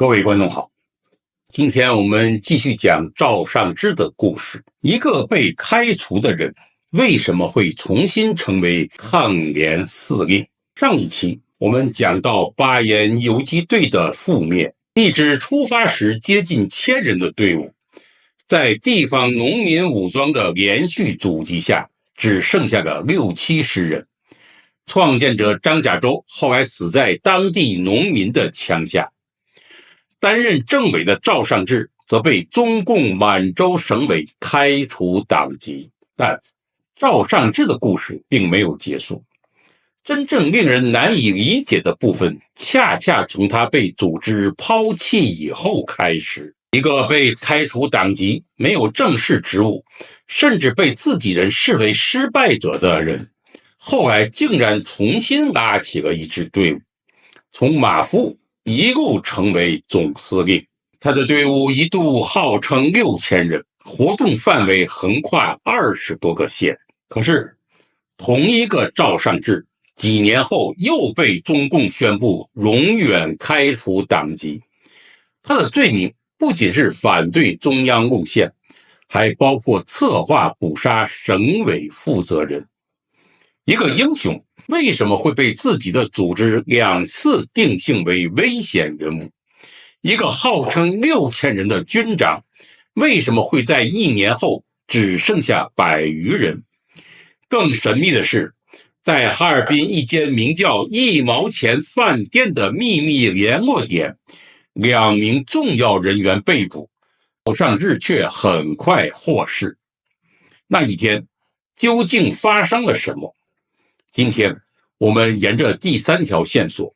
各位觀眾好，今天我們繼續講趙尚志的故事。一個被開除的人為什麼會重新成為抗聯司令？上一期我們講到巴巖游擊隊的覆滅，一支出發時接近1000人的隊伍，在地方農民武裝的連續阻擊下，只剩下個60-70人。創建者張甲舟後來死在當地農民的槍下。擔任政委的趙尚志則被中共滿洲省委開除黨籍，但趙尚志的故事並沒有結束。真正令人難以理解的部分，恰恰從他被組織拋棄以後開始。一個被開除黨籍、沒有正式職務，甚至被自己人視為失敗者的人，後來竟然重新拉起了一支隊伍，從馬夫一路成為總司令。他的隊伍一度號稱6000人，活動範圍橫跨20多個縣。可是同一個趙尚志幾年後又被中共宣布永遠開除黨籍。他的罪名不僅是反對中央路線，還包括策劃捕殺省委負責人。一個英雄為什麼會被自己的組織2次定性為危險人物？一個號稱6000人的軍長為什麼會在1年後只剩下100餘人？更神秘的是，在哈爾濱一間名叫1毛錢飯店的秘密聯絡點，2名重要人員被捕，趙尚志卻很快獲釋。那一天究竟發生了什麼？今天我們沿着第3條線索，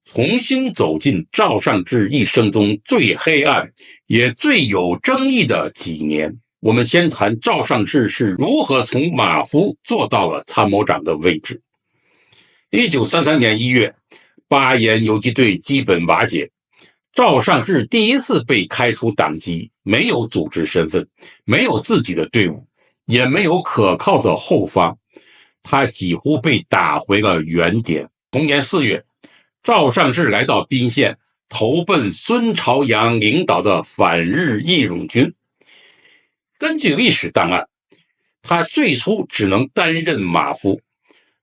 重新走進趙尚志一生中最黑暗也最有爭議的幾年。我們先談趙尚志是如何從馬夫做到了參謀長的位置。1933年1月，巴巖游擊隊基本瓦解，趙尚志第一次被開除黨籍，沒有組織身份，沒有自己的隊伍，也沒有可靠的後方。他幾乎被打回了原點。同年4月，趙尚志來到賓縣，投奔孫朝陽領導的反日義勇軍。根據歷史檔案，他最初只能擔任馬夫。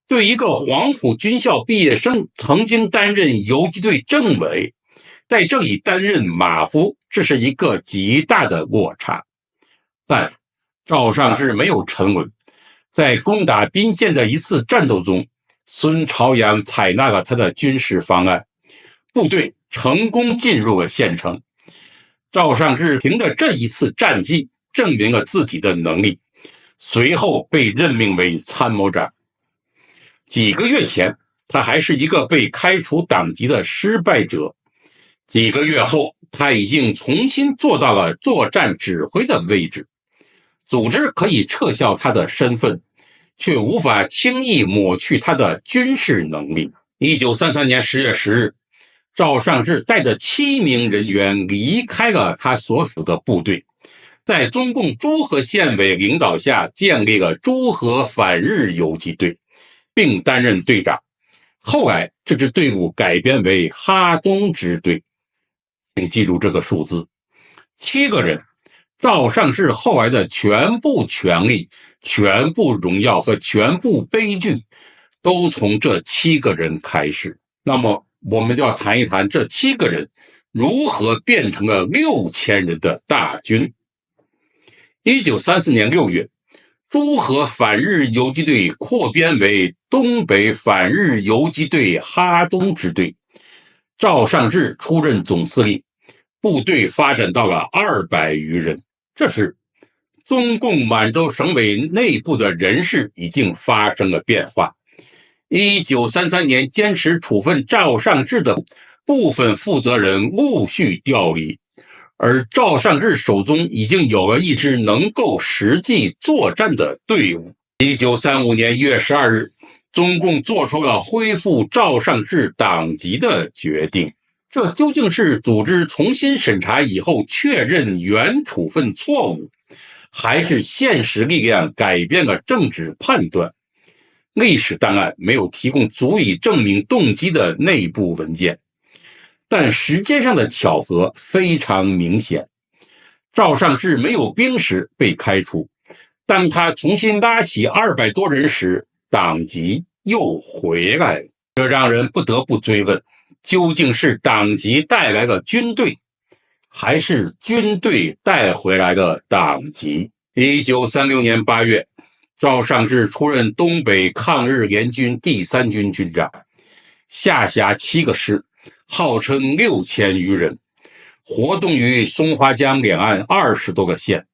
對一個黃埔軍校畢業生曾經擔任游擊隊政委，在這裡擔任馬夫，這是一個極大的落差。但趙尚志沒有沉穩。在攻打賓縣的一次戰鬥中，孫朝陽採納了他的軍事方案，部隊成功進入了縣城。趙尚志憑着這一次戰績證明了自己的能力，隨後被任命為參謀長。幾個月前，他還是一個被開除黨籍的失敗者。幾個月後，他已經重新做到了作戰指揮的位置。組織可以撤銷他的身份，卻無法輕易抹去他的軍事能力。1933年10月10日，趙尚志帶着7名人員離開了他所屬的部隊，在中共諸河縣委領導下建立了諸河反日游擊隊，並擔任隊長。後來這支隊伍改編為哈東支隊，請記住這個數字，7個人。趙尚志後來的全部權力、全部榮耀和全部悲劇，都從這7個人開始。那麼，我們就要談一談這7個人如何變成了6000人的大軍。1934年6月，諸河反日游擊隊擴編為東北反日游擊隊哈東支隊，趙尚志出任總司令，部隊發展到了200餘人。這時，中共滿洲省委內部的人事已經發生了變化。1933年堅持處分趙尚志的部分負責人陸續調離，而趙尚志手中已經有了一支能夠實際作戰的隊伍。1935年1月12日，中共做出了恢復趙尚志黨籍的決定。這究竟是組織重新審查以後確認原處分錯誤，還是現實力量改變了政治判斷？歷史檔案沒有提供足以證明動機的內部文件。但時間上的巧合非常明顯。趙尚志沒有兵時被開除，當他重新拉起200多人時，黨籍又回來了。這讓人不得不追問，究竟是黨籍帶來了軍隊，還是軍隊帶回來的黨籍？1936年8月，趙尚志出任東北抗日聯軍第3軍軍長，下轄7個師，號稱6000餘人，活動於松花江兩岸20多個縣。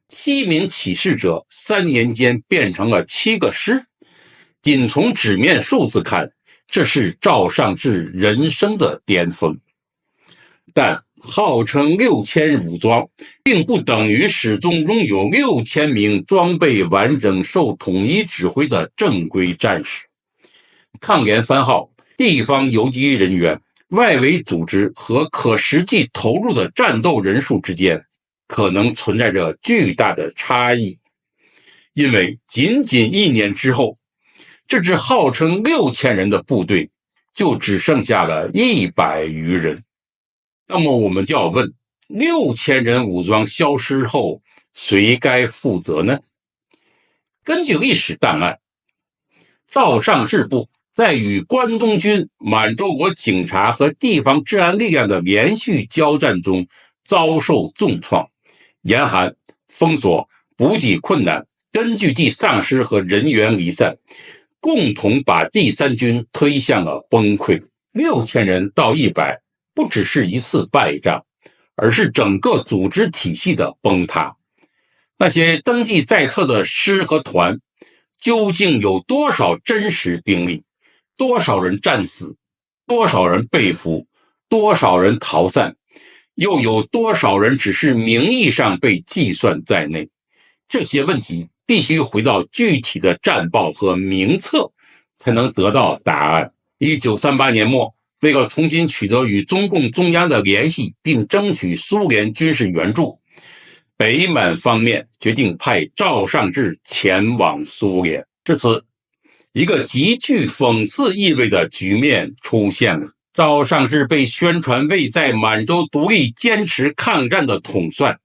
7名起事者3年間變成了7個師，僅從紙面數字看，這是趙尚志人生的巔峰。但號稱6000武裝，並不等於始終擁有6000名裝備完整、受統一指揮的正規戰士。抗聯番號、地方游擊人員、外圍組織和可實際投入的戰鬥人數之間，可能存在着巨大的差異。因為僅僅1年之後，這支號稱6000人的部隊就只剩下了100餘人。那麼我們就要問，6000人武裝消失後，誰該負責呢？根據歷史檔案，趙尚志部在與關東軍、滿洲國警察和地方治安力量的連續交戰中遭受重創，嚴寒、封鎖、補給困難，根據地喪失和人員離散，共同把第3軍推向了崩潰。6000人到100，不只是一次敗仗，而是整個組織體系的崩塌。那些登記在冊的師和團，究竟有多少真實兵力？多少人戰死？多少人被俘？多少人逃散？又有多少人只是名義上被計算在內？這些問題必須回到具體的戰報和名冊才能得到答案。1938年末，為了重新取得與中共中央的聯繫，並爭取蘇聯軍事援助，北滿方面決定派趙尚志前往蘇聯。至此，一個極具諷刺意味的局面出現了。趙尚志被宣傳為在滿洲獨立堅持抗戰的統帥，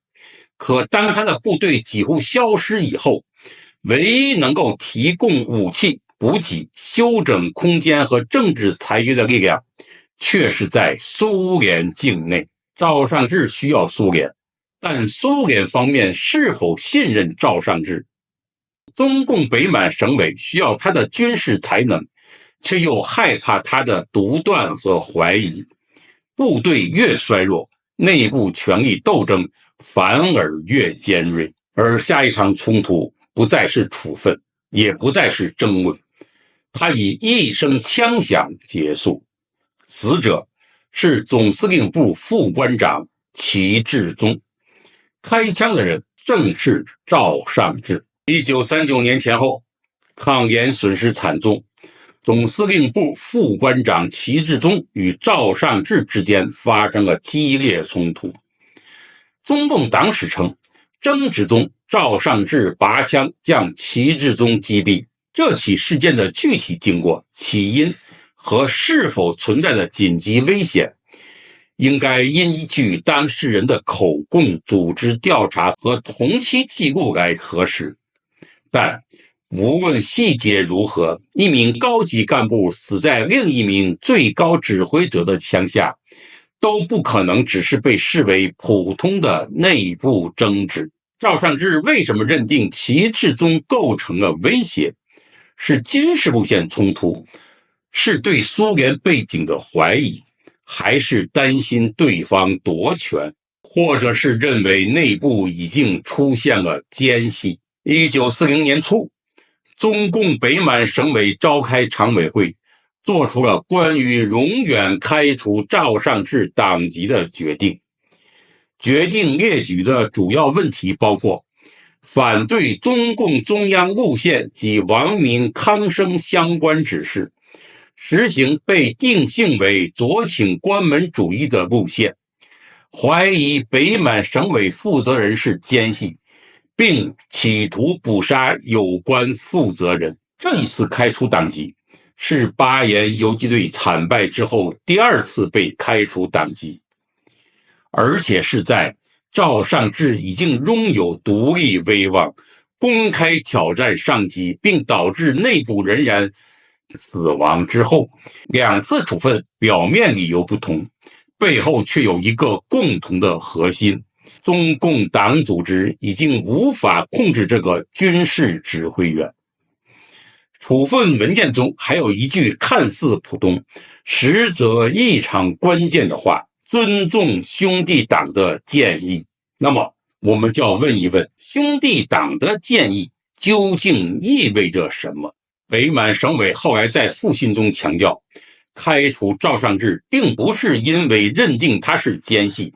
可當他的部隊幾乎消失以後，唯一能夠提供武器、補給、休整空間和政治裁決的力量，卻是在蘇聯境內。趙尚志需要蘇聯，但蘇聯方面是否信任趙尚志？中共北滿省委需要他的軍事才能，卻又害怕他的獨斷和懷疑。部隊越衰弱，內部權力鬥爭反而越尖銳。而下一場衝突不再是處分，也不再是爭論，他以一聲槍響結束。死者是總司令部副官長齊致宗，開槍的人正是趙尚志。1939年前後，抗聯損失慘重，總司令部副官長齊致宗與趙尚志之間發生了激烈衝突。中共黨史稱，爭執中趙尚志拔槍將齊致宗擊斃。這起事件的具體經過、起因和是否存在的緊急危險，應該依據當事人的口供、組織調查和同期記錄來核實。但無論細節如何，一名高級幹部死在另一名最高指揮者的槍下，都不可能只是被視為普通的內部爭執。趙尚志為什麼認定齊致宗構成了威脅？是軍事路線衝突，是對蘇聯背景的懷疑，還是擔心對方奪權，或者是認為內部已經出現了間隙？1940年初，中共北滿省委召開常委會，做出了關於永遠開除趙尚志黨籍的決定。決定列舉的主要問題包括：反對中共中央路線及王明、康生相關指示，實行被定性為左傾關門主義的路線，懷疑北滿省委負責人是奸細，並企圖捕殺有關負責人。這一次開除黨籍是巴彥游擊隊慘敗之後第二次被開除黨籍，而且是在趙尚志已經擁有獨立威望，公開挑戰上級，並導致內部人員死亡之後，兩次處分表面理由不同，背後卻有一個共同的核心：中共黨組織已經無法控制這個軍事指揮員。處分文件中還有一句看似普通，實則異常關鍵的話：尊重兄弟黨的建議。那麼我們就要問一問，兄弟黨的建議究竟意味着什麼？北滿省委後來在復信中強調，開除趙尚志並不是因為認定他是奸細，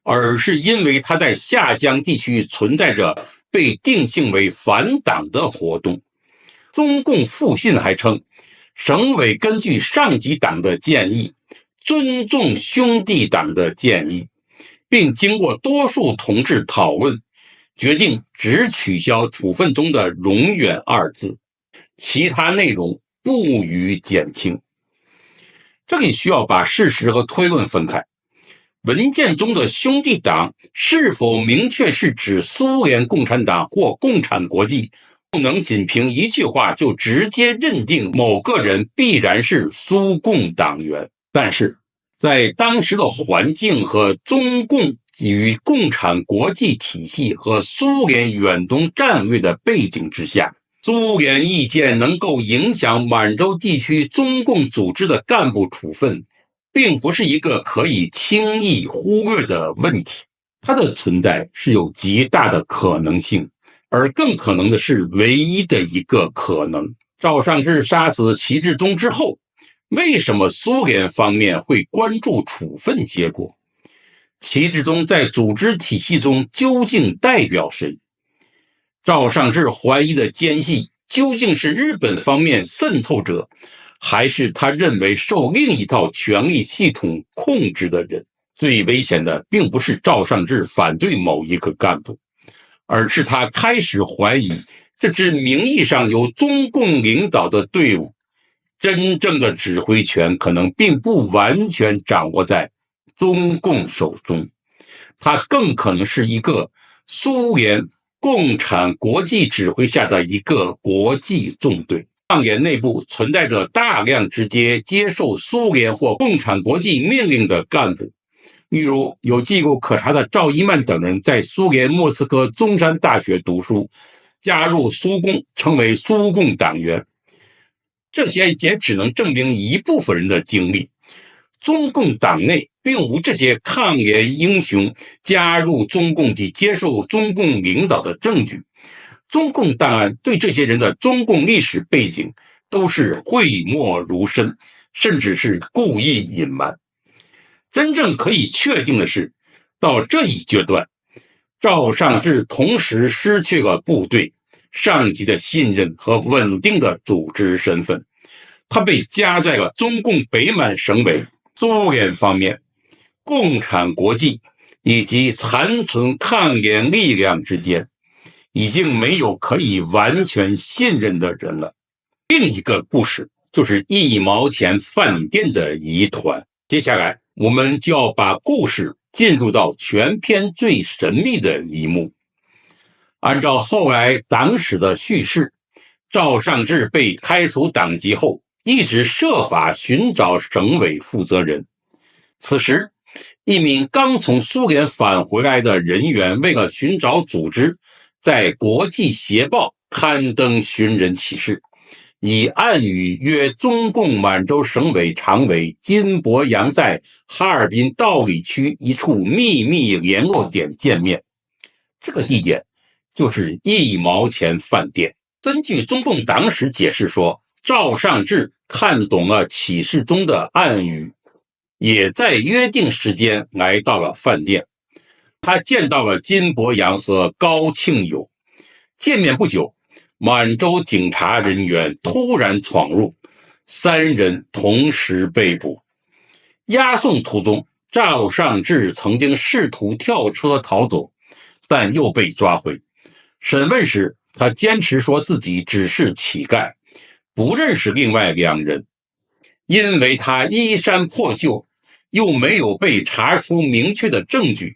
而是因為他在下江地區存在着被定性為反黨的活動。中共復信還稱，省委根據上级黨的建議，尊重兄弟黨的建議，並經過多數同志討論，決定只取消處分中的永遠二字，其他內容不予減輕。這裡需要把事實和推論分開。文件中的兄弟黨是否明確是指蘇聯共產黨或共產國際，不能僅憑一句話就直接認定某個人必然是蘇共黨員。但是在當時的環境和中共與共產國際體系和蘇聯遠東戰略的背景之下，蘇聯意見能夠影響滿洲地區中共組織的幹部處分，並不是一個可以輕易忽略的問題。它的存在是有極大的可能性，而更可能的是唯一的一個可能。趙尚志殺死齊志忠之後，為什麼蘇聯方面會關注處分結果？齊志忠在組織體系中究竟代表誰？趙尚志懷疑的奸細究竟是日本方面滲透者，還是他認為受另一套權力系統控制的人？最危險的並不是趙尚志反對某一個幹部，而是他開始懷疑這支名義上由中共領導的隊伍，真正的指揮權可能並不完全掌握在中共手中，它更可能是一個蘇聯共產國際指揮下的一個國際縱隊。抗聯內部存在着大量直接接受蘇聯或共產國際命令的幹部，例如有記錄可查的趙一曼等人在蘇聯莫斯科中山大學讀書，加入蘇共，成為蘇共黨員。這些也只能證明一部分人的經歷。中共黨內並無這些抗聯英雄加入中共及接受中共領導的證據。中共檔案對這些人的中共歷史背景都是諱莫如深，甚至是故意隱瞞。真正可以確定的是，到這一階段，趙尚志同時失去了部隊、上級的信任和穩定的組織身份，他被夾在了中共北滿省委、蘇聯方面、共產國際以及殘存抗聯力量之間，已經沒有可以完全信任的人了。另一個故事就是1毛錢飯店的疑團。接下來我們就要把故事進入到全篇最神秘的一幕。按照後來黨史的敘事，趙尚志被開除黨籍後，一直設法尋找省委負責人。此時，一名剛從蘇聯返回來的人員為了尋找組織，在國際協報刊登尋人啟事，以暗語約中共滿洲省委常委金伯陽在哈爾濱道里區一處秘密聯絡點見面。這個地點就是1毛錢飯店。根據中共黨史解釋說，趙尚志看懂了啟事中的暗語，也在約定時間來到了飯店。他見到了金伯陽和高慶友。見面不久，滿洲警察人員突然闖入，3人同時被捕。押送途中，趙尚志曾經試圖跳車逃走，但又被抓回。審問時，他堅持說自己只是乞丐，不認識另外2人，因為他衣衫破舊，又沒有被查出明確的證據，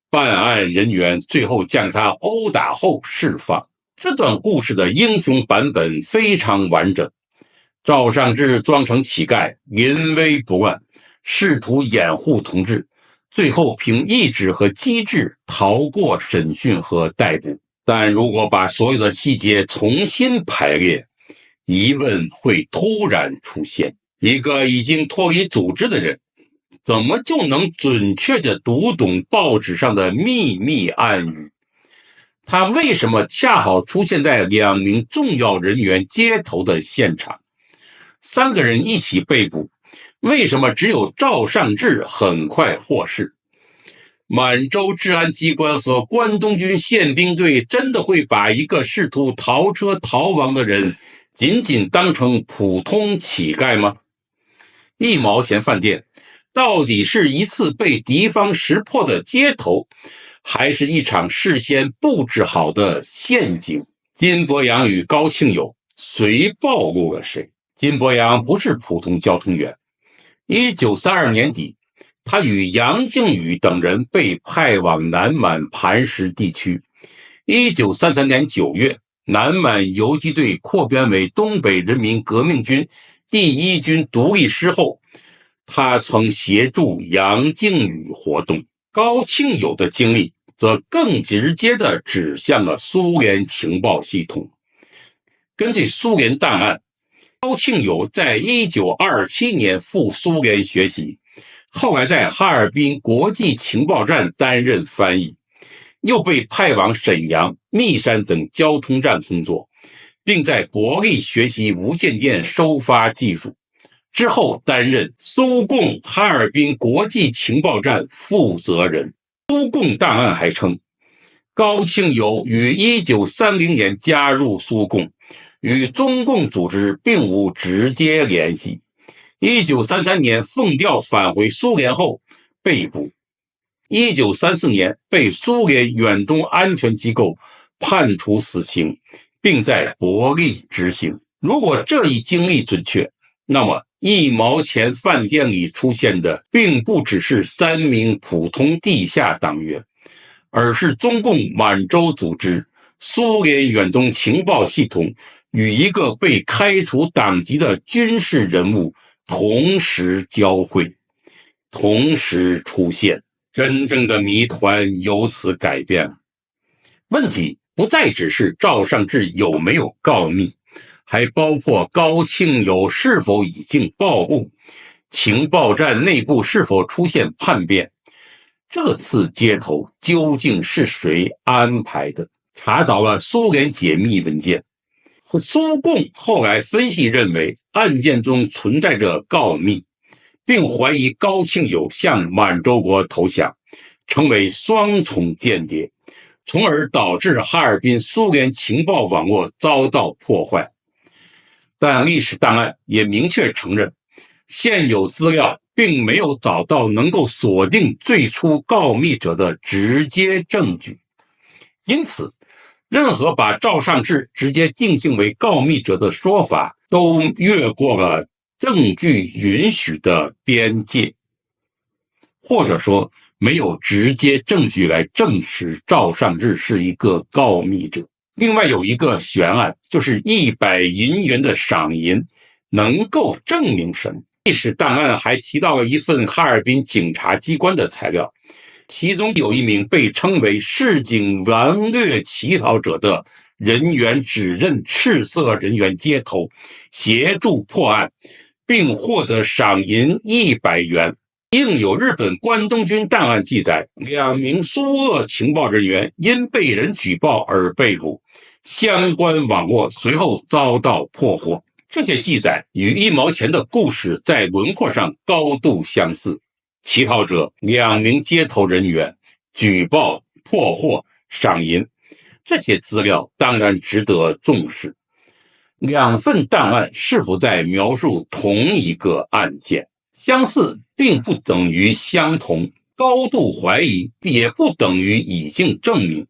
辦案人員最後將他毆打後釋放。這段故事的英雄版本非常完整。趙尚志裝成乞丐，臨危不亂，試圖掩護同志，最後憑意志和機智逃過審訊和逮捕。但如果把所有的細節重新排列，疑問會突然出現：一個已經脫離組織的人，怎麼就能準確地讀懂報紙上的秘密暗語？他為什麼恰好出現在2名重要人員接頭的現場？3個人一起被捕，為什麼只有趙尚志很快獲釋？滿洲治安機關和關東軍憲兵隊真的會把一個試圖逃車逃亡的人僅僅當成普通乞丐嗎？1毛錢飯店到底是一次被敵方識破的接頭，還是一場事先布置好的陷阱？金伯洋與高慶友誰暴露了誰？金伯洋不是普通交通員。1932年底，他與楊靖宇等人被派往南滿磐石地區。1933年9月，南滿游擊隊擴編為東北人民革命軍第1軍獨立師後，他曾協助楊靖宇活動。高慶友的經歷則更直接地指向了蘇聯情報系統。根據蘇聯檔案，高慶友在1927年赴蘇聯學習，後來在哈爾濱國際情報站擔任翻譯，又被派往瀋陽、密山等交通站工作，並在伯力學習無線電收發技術。之後擔任蘇共哈爾濱國際情報站負責人。蘇共檔案還稱，高慶友於1930年加入蘇共，與中共組織並無直接聯繫。1933年奉調返回蘇聯後被捕，1934年被蘇聯遠東安全機構判處死刑，並在伯力執行。如果這一經歷準確，那麼1毛錢飯店裡出現的並不只是3名普通地下黨員，而是中共滿洲組織、蘇聯遠東情報系統與一個被開除黨籍的軍事人物同時交匯，同時出現，真正的謎團由此改變了。問題不再只是趙尚志有沒有告密，還包括高慶友是否已經暴露，情報站內部是否出現叛變。這次接頭究竟是誰安排的？查找了蘇聯解密文件，蘇共後來分析認為案件中存在着告密，並懷疑高慶友向滿洲國投降，成為雙重間諜，從而導致哈爾濱蘇聯情報網絡遭到破壞。但歷史檔案也明確承認，現有資料並沒有找到能夠鎖定最初告密者的直接證據，因此任何把趙尚志直接定性為告密者的說法都越過了證據允許的邊界，或者說沒有直接證據來證實趙尚志是一個告密者。另外有一個懸案，就是100銀元的賞銀能夠證明什麼？歷史檔案還提到了一份哈爾濱警察機關的材料，其中有一名被稱為市井頑劣乞討者的人員指認赤色人員接頭，協助破案，並獲得賞銀100元。另有日本關東軍檔案記載，2名蘇俄情報人員因被人舉報而被捕，相關網絡隨後遭到破獲。這些記載與1毛錢的故事在輪廓上高度相似。乞討者、2名接頭人員、舉報、破獲、賞銀，這些資料當然值得重視。2份檔案是否在描述同一個案件？相似並不等於相同，高度懷疑也不等於已經證明。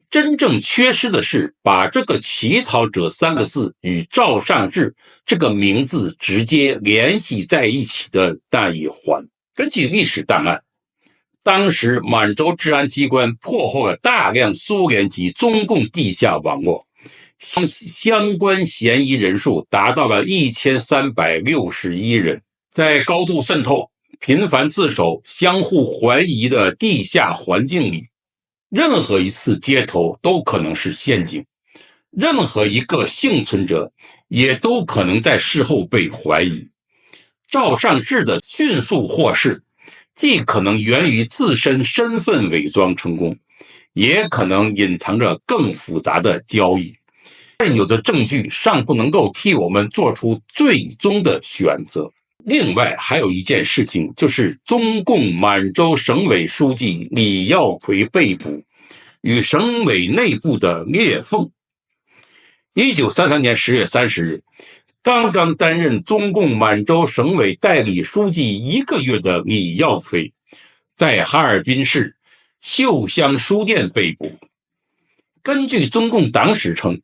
真正缺失的是把這個乞討者3個字與趙尚志這個名字直接聯繫在一起的那一環。根據歷史檔案，當時滿洲治安機關破獲了大量蘇聯及中共地下網絡，相關嫌疑人數達到了1361人。在高度滲透、頻繁自首、相互懷疑的地下環境裡，任何一次接頭都可能是陷阱，任何一個幸存者也都可能在事後被懷疑。趙尚志的迅速獲釋，既可能源於自身身份偽裝成功，也可能隱藏着更複雜的交易。現有的證據尚不能夠替我們做出最終的選擇。另外還有一件事情，就是中共滿洲省委書記李耀奎被捕與省委內部的裂縫。1933年10月30日，剛剛擔任中共滿洲省委代理書記1個月的李耀奎，在哈爾濱市秀香書店被捕。根據中共黨史稱，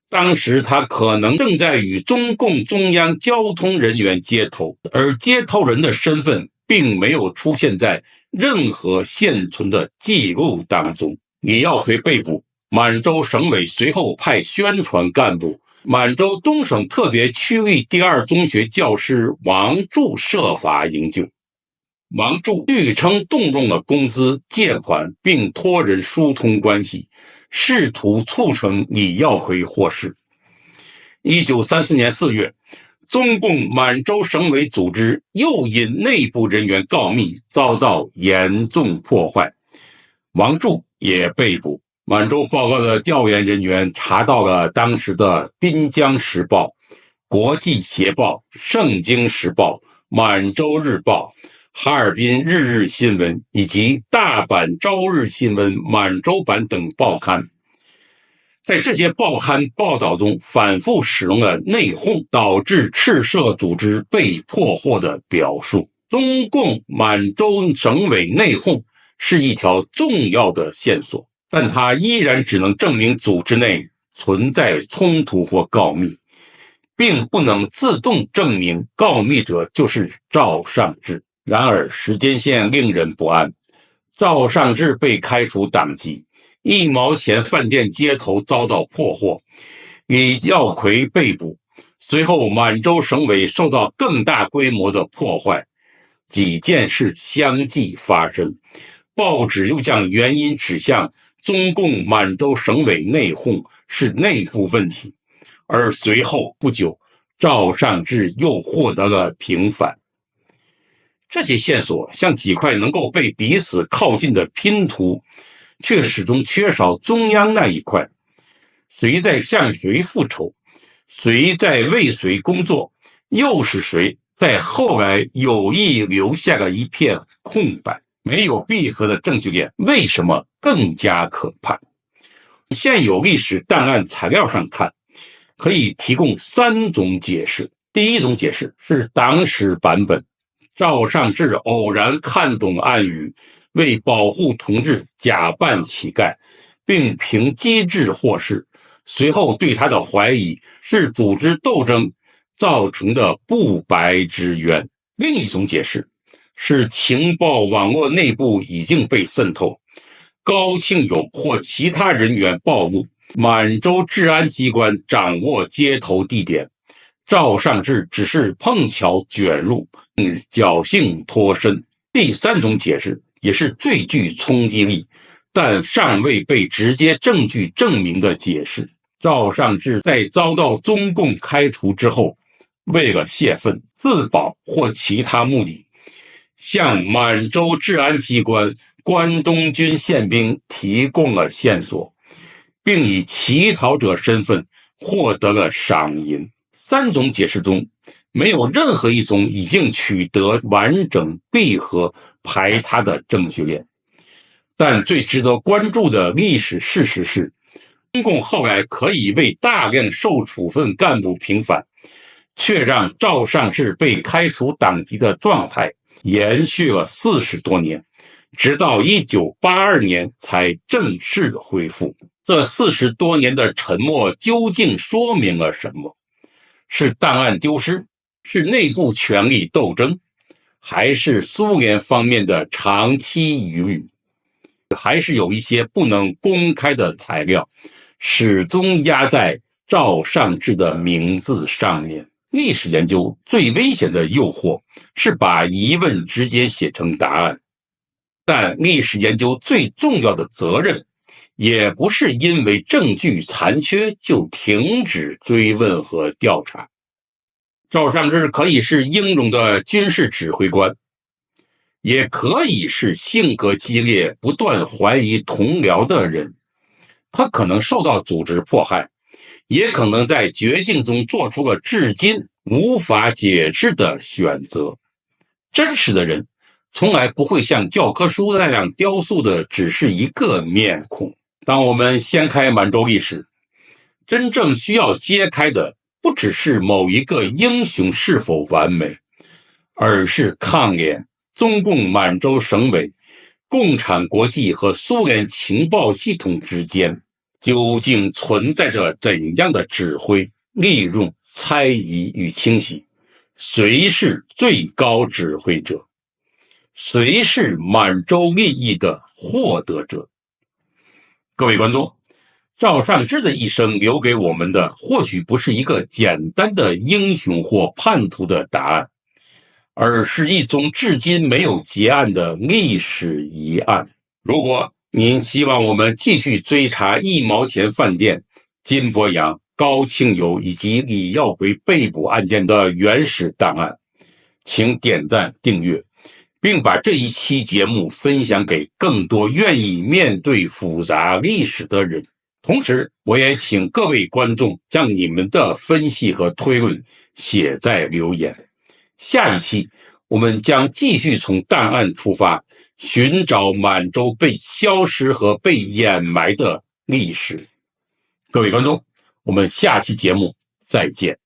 當時他可能正在與中共中央交通人員接頭，而接頭人的身份並沒有出現在任何現存的記錄當中。李耀奎被捕，滿洲省委隨後派宣傳幹部滿洲東省特別區域第2中學教師王柱設法營救。王柱據稱動用了工資借款，並托人疏通關係，試圖促成李耀奎獲釋。1934年4月，中共滿洲省委組織又因內部人員告密遭到嚴重破壞，王柱也被捕。滿洲報告的調研人員查到了當時的濱江時報、國際協報、盛京時報、滿洲日報、哈爾濱日日新聞以及大阪朝日新聞滿洲版等報刊。在這些報刊報道中反覆使用了內訌導致赤社組織被破獲的表述。中共滿洲省委內訌是一條重要的線索，但它依然只能證明組織內存在衝突或告密，並不能自動證明告密者就是趙尚志。然而時間線令人不安，趙尚志被開除黨籍，1毛錢飯店街頭遭到破獲，李耀奎被捕，隨後滿洲省委受到更大規模的破壞，幾件事相繼發生，報紙又將原因指向中共滿洲省委內訌是內部問題，而隨後不久，趙尚志又獲得了平反。這些線索像幾塊能夠被彼此靠近的拼圖，卻始終缺少中央那一塊。誰在向誰復仇？誰在為誰工作？又是誰在後來有意留下了一片空白？沒有閉合的證據鏈，為什麼更加可怕？現有歷史檔案材料上看，可以提供3種解釋。第一種解釋是黨史版本，趙尚志偶然看懂暗語，為保護同志假扮乞丐，並憑機智獲釋，隨後對他的懷疑是組織鬥爭造成的不白之冤。另一種解釋是情報網絡內部已經被滲透，高慶勇或其他人員暴露，滿洲治安機關掌握接頭地點，趙尚志只是碰巧捲入，僥倖脫身。第3種解釋也是最具衝擊力，但尚未被直接證據證明的解釋。趙尚志在遭到中共開除之後，為了洩憤、自保或其他目的，向滿洲治安機關關東軍憲兵提供了線索，並以乞討者身份獲得了賞銀。3種解釋中，沒有任何一種已經取得完整閉合排他的證據鏈。但最值得關注的歷史事實是，中共後來可以為大量受處分幹部平反，卻讓趙尚志被開除黨籍的狀態延續了40多年，直到1982年才正式恢復。這40多年的沉默究竟說明了什麼？是檔案丟失？是內部權力鬥爭？還是蘇聯方面的長期疑慮？還是有一些不能公開的材料始終壓在趙尚志的名字上面？歷史研究最危險的誘惑是把疑問直接寫成答案，但歷史研究最重要的責任也不是因為證據殘缺就停止追問和調查。趙尚志可以是英勇的軍事指揮官，也可以是性格激烈、不斷懷疑同僚的人。他可能受到組織迫害，也可能在絕境中做出了至今無法解釋的選擇。真實的人從來不會像教科書那樣雕塑的只是一個面孔。當我們掀開滿洲歷史，真正需要揭開的不只是某一個英雄是否完美，而是抗聯、中共滿洲省委、共產國際和蘇聯情報系統之間究竟存在着怎樣的指揮、利用、猜疑與清洗？誰是最高指揮者？誰是滿洲利益的獲得者？各位觀眾，趙尚志的一生留給我們的或許不是一個簡單的英雄或叛徒的答案，而是一宗至今沒有結案的歷史疑案。如果您希望我們繼續追查一毛錢飯店、金博洋、高慶友以及李耀奎被捕案件的原始檔案，請點讚訂閱，並把這一期節目分享給更多願意面對複雜歷史的人。同時，我也請各位觀眾將你們的分析和推論寫在留言。下一期我們將繼續從檔案出發，尋找滿洲被消失和被掩埋的歷史。各位觀眾，我們下期節目再見。